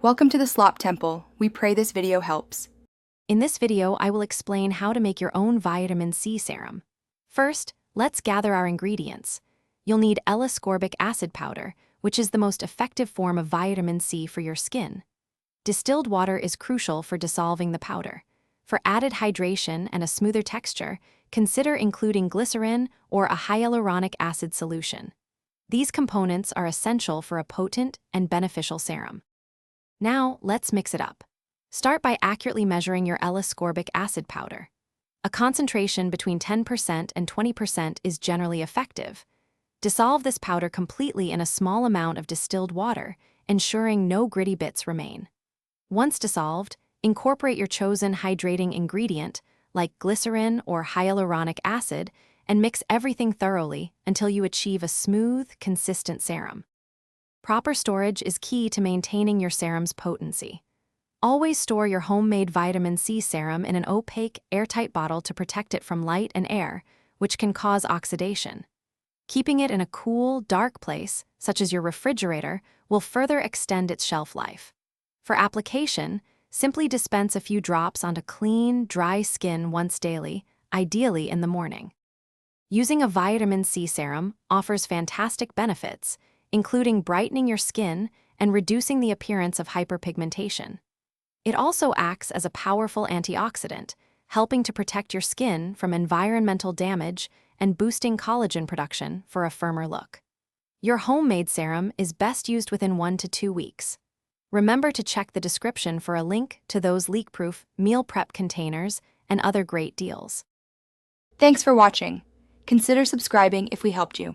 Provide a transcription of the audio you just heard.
Welcome to the Slop Temple. We pray this video helps. In this video, I will explain how to make your own vitamin C serum. First, let's gather our ingredients. You'll need L-ascorbic acid powder, which is the most effective form of vitamin C for your skin. Distilled water is crucial for dissolving the powder. For added hydration and a smoother texture, consider including glycerin or a hyaluronic acid solution. These components are essential for a potent and beneficial serum. Now, let's mix it up. Start by accurately measuring your L-ascorbic acid powder. A concentration between 10% and 20% is generally effective. Dissolve this powder completely in a small amount of distilled water, ensuring no gritty bits remain. Once dissolved, incorporate your chosen hydrating ingredient, like glycerin or hyaluronic acid, and mix everything thoroughly until you achieve a smooth, consistent serum. Proper storage is key to maintaining your serum's potency. Always store your homemade vitamin C serum in an opaque, airtight bottle to protect it from light and air, which can cause oxidation. Keeping it in a cool, dark place, such as your refrigerator, will further extend its shelf life. For application, simply dispense a few drops onto clean, dry skin once daily, ideally in the morning. Using a vitamin C serum offers fantastic benefits, including brightening your skin and reducing the appearance of hyperpigmentation. It also acts as a powerful antioxidant, helping to protect your skin from environmental damage and boosting collagen production for a firmer look. Your homemade serum is best used within 1 to 2 weeks. Remember to check the description for a link to those leak-proof meal prep containers and other great deals. Thanks for watching. Consider subscribing if we helped you.